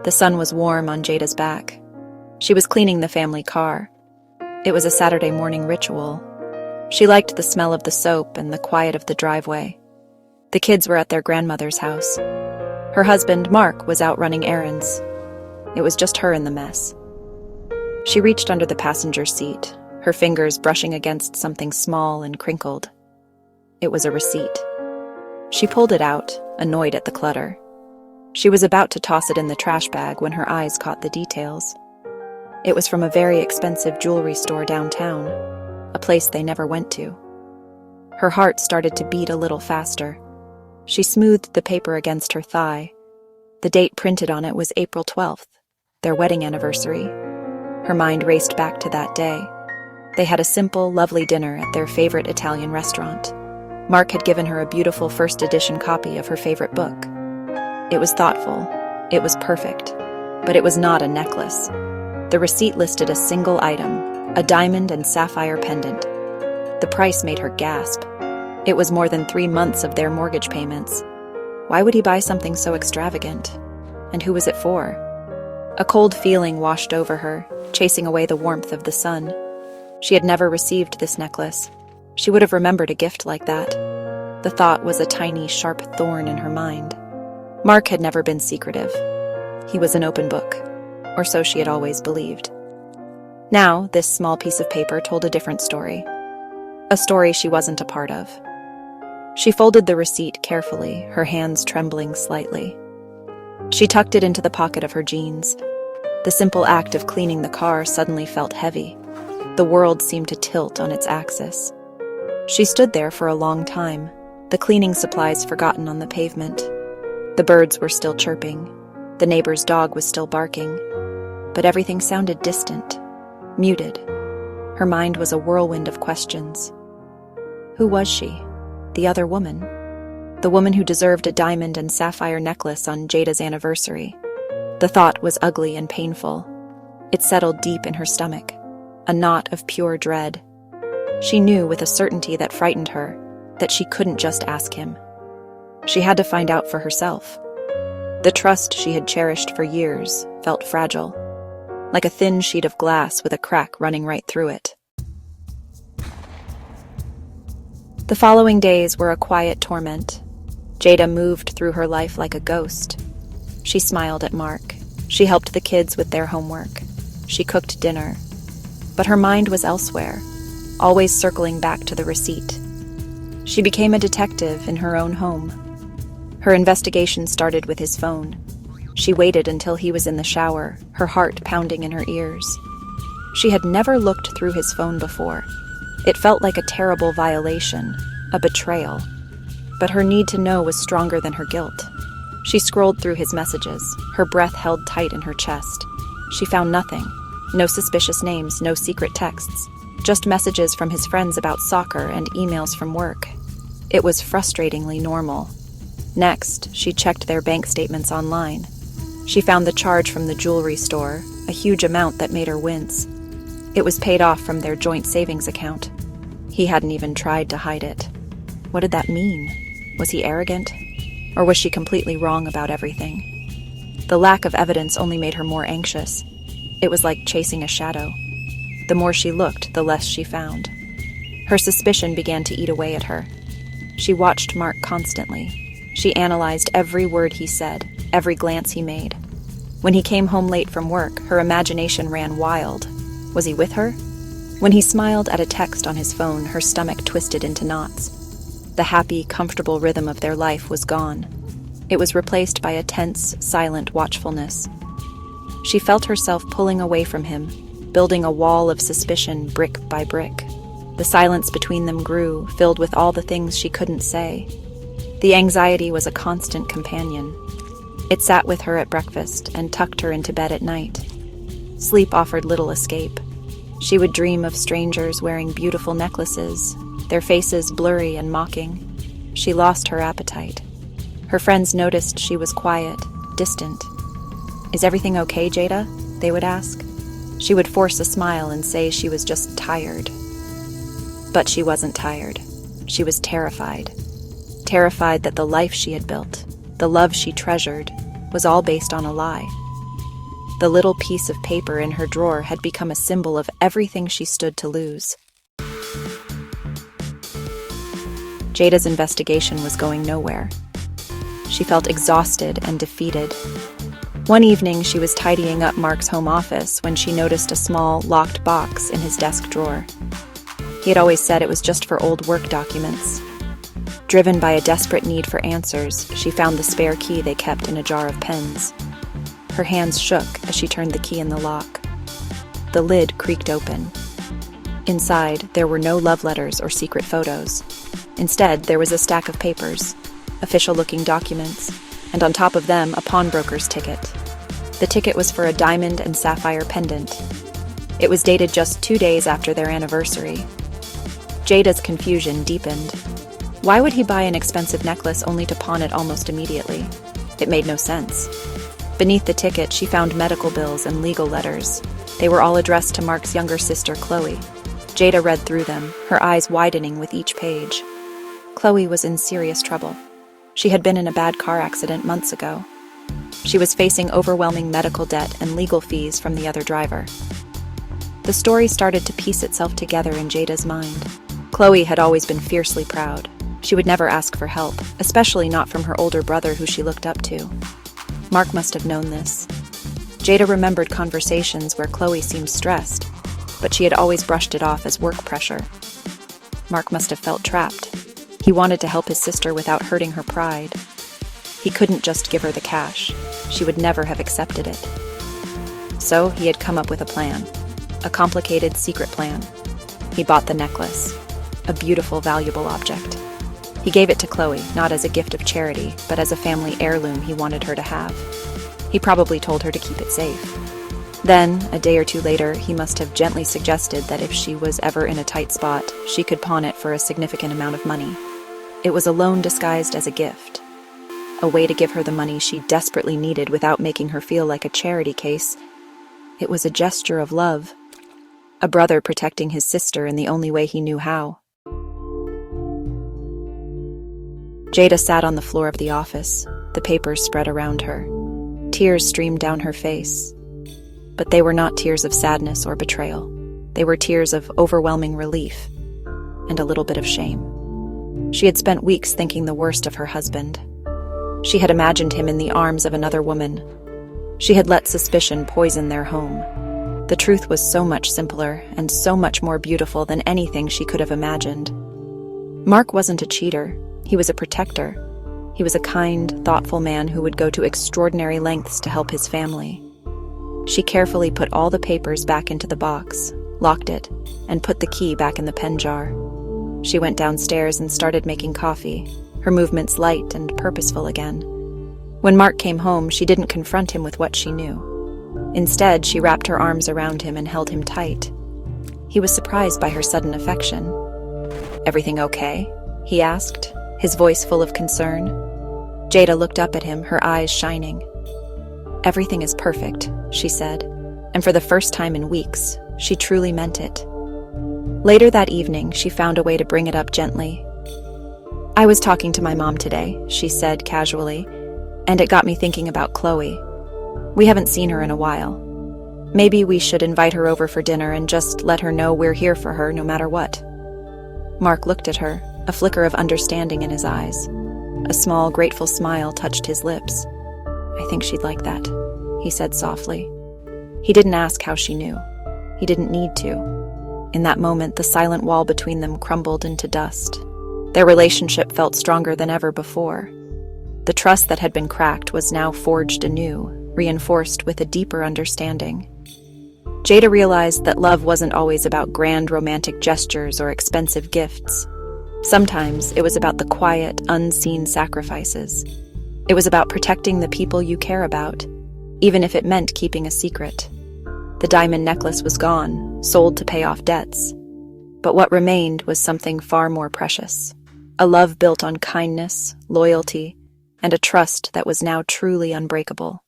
The sun was warm on Jada's back. She was cleaning the family car. It was a Saturday morning ritual. She liked the smell of the soap and the quiet of the driveway. The kids were at their grandmother's house. Her husband, Mark, was out running errands. It was just her in the mess. She reached under the passenger seat, her fingers brushing against something small and crinkled. It was a receipt. She pulled it out, annoyed at the clutter. She was about to toss it in the trash bag when her eyes caught the details. It was from a very expensive jewelry store downtown, a place they never went to. Her heart started to beat a little faster. She smoothed the paper against her thigh. The date printed on it was April 12th, their wedding anniversary. Her mind raced back to that day. They had a simple, lovely dinner at their favorite Italian restaurant. Mark had given her a beautiful first edition copy of her favorite book. It was thoughtful. It was perfect. But it was not a necklace. The receipt listed a single item, a diamond and sapphire pendant. The price made her gasp. It was more than 3 months of their mortgage payments. Why would he buy something so extravagant? And who was it for? A cold feeling washed over her, chasing away the warmth of the sun. She had never received this necklace. She would have remembered a gift like that. The thought was a tiny, sharp thorn in her mind. Mark had never been secretive. He was an open book, or so she had always believed. Now, this small piece of paper told a different story. A story she wasn't a part of. She folded the receipt carefully, her hands trembling slightly. She tucked it into the pocket of her jeans. The simple act of cleaning the car suddenly felt heavy. The world seemed to tilt on its axis. She stood there for a long time, the cleaning supplies forgotten on the pavement. The birds were still chirping. The neighbor's dog was still barking. But everything sounded distant, muted. Her mind was a whirlwind of questions. Who was she? The other woman? The woman who deserved a diamond and sapphire necklace on Jada's anniversary. The thought was ugly and painful. It settled deep in her stomach, a knot of pure dread. She knew with a certainty that frightened her that she couldn't just ask him. She had to find out for herself. The trust she had cherished for years felt fragile, like a thin sheet of glass with a crack running right through it. The following days were a quiet torment. Jada moved through her life like a ghost. She smiled at Mark. She helped the kids with their homework. She cooked dinner. But her mind was elsewhere, always circling back to the receipt. She became a detective in her own home. Her investigation started with his phone. She waited until he was in the shower, her heart pounding in her ears. She had never looked through his phone before. It felt like a terrible violation, a betrayal. But her need to know was stronger than her guilt. She scrolled through his messages, her breath held tight in her chest. She found nothing. No suspicious names, no secret texts. Just messages from his friends about soccer and emails from work. It was frustratingly normal. Next, she checked their bank statements online. She found the charge from the jewelry store, a huge amount that made her wince. It was paid off from their joint savings account. He hadn't even tried to hide it. What did that mean? Was he arrogant? Or was she completely wrong about everything? The lack of evidence only made her more anxious. It was like chasing a shadow. The more she looked, the less she found. Her suspicion began to eat away at her. She watched Mark constantly. She analyzed every word he said, every glance he made. When he came home late from work, her imagination ran wild. Was he with her? When he smiled at a text on his phone, her stomach twisted into knots. The happy, comfortable rhythm of their life was gone. It was replaced by a tense, silent watchfulness. She felt herself pulling away from him, building a wall of suspicion brick by brick. The silence between them grew, filled with all the things she couldn't say. The anxiety was a constant companion. It sat with her at breakfast and tucked her into bed at night. Sleep offered little escape. She would dream of strangers wearing beautiful necklaces, their faces blurry and mocking. She lost her appetite. Her friends noticed she was quiet, distant. "Is everything okay, Jada?" they would ask. She would force a smile and say she was just tired. But she wasn't tired. She was terrified. Terrified that the life she had built, the love she treasured, was all based on a lie. The little piece of paper in her drawer had become a symbol of everything she stood to lose. Jada's investigation was going nowhere. She felt exhausted and defeated. One evening, she was tidying up Mark's home office when she noticed a small, locked box in his desk drawer. He had always said it was just for old work documents. Driven by a desperate need for answers, she found the spare key they kept in a jar of pens. Her hands shook as she turned the key in the lock. The lid creaked open. Inside, there were no love letters or secret photos. Instead, there was a stack of papers, official-looking documents, and on top of them, a pawnbroker's ticket. The ticket was for a diamond and sapphire pendant. It was dated just 2 days after their anniversary. Jada's confusion deepened. Why would he buy an expensive necklace only to pawn it almost immediately? It made no sense. Beneath the ticket, she found medical bills and legal letters. They were all addressed to Mark's younger sister, Chloe. Jada read through them, her eyes widening with each page. Chloe was in serious trouble. She had been in a bad car accident months ago. She was facing overwhelming medical debt and legal fees from the other driver. The story started to piece itself together in Jada's mind. Chloe had always been fiercely proud. She would never ask for help, especially not from her older brother who she looked up to. Mark must have known this. Jada remembered conversations where Chloe seemed stressed, but she had always brushed it off as work pressure. Mark must have felt trapped. He wanted to help his sister without hurting her pride. He couldn't just give her the cash. She would never have accepted it. So he had come up with a plan, a complicated secret plan. He bought the necklace, a beautiful, valuable object. He gave it to Chloe, not as a gift of charity, but as a family heirloom he wanted her to have. He probably told her to keep it safe. Then, a day or two later, he must have gently suggested that if she was ever in a tight spot, she could pawn it for a significant amount of money. It was a loan disguised as a gift. A way to give her the money she desperately needed without making her feel like a charity case. It was a gesture of love. A brother protecting his sister in the only way he knew how. Jada sat on the floor of the office, the papers spread around her. Tears streamed down her face. But they were not tears of sadness or betrayal. They were tears of overwhelming relief and a little bit of shame. She had spent weeks thinking the worst of her husband. She had imagined him in the arms of another woman. She had let suspicion poison their home. The truth was so much simpler and so much more beautiful than anything she could have imagined. Mark wasn't a cheater. He was a protector. He was a kind, thoughtful man who would go to extraordinary lengths to help his family. She carefully put all the papers back into the box, locked it, and put the key back in the pen jar. She went downstairs and started making coffee, her movements light and purposeful again. When Mark came home, she didn't confront him with what she knew. Instead, she wrapped her arms around him and held him tight. He was surprised by her sudden affection. "Everything okay?" he asked, his voice full of concern. Jada looked up at him, her eyes shining. "Everything is perfect," she said, and for the first time in weeks, she truly meant it. Later that evening, she found a way to bring it up gently. "I was talking to my mom today," she said casually, "and it got me thinking about Chloe. We haven't seen her in a while. Maybe we should invite her over for dinner and just let her know we're here for her no matter what." Mark looked at her, a flicker of understanding in his eyes. A small, grateful smile touched his lips. "I think she'd like that," he said softly. He didn't ask how she knew. He didn't need to. In that moment, the silent wall between them crumbled into dust. Their relationship felt stronger than ever before. The trust that had been cracked was now forged anew, reinforced with a deeper understanding. Jada realized that love wasn't always about grand romantic gestures or expensive gifts. Sometimes it was about the quiet, unseen sacrifices. It was about protecting the people you care about, even if it meant keeping a secret. The diamond necklace was gone, sold to pay off debts. But what remained was something far more precious. A love built on kindness, loyalty, and a trust that was now truly unbreakable.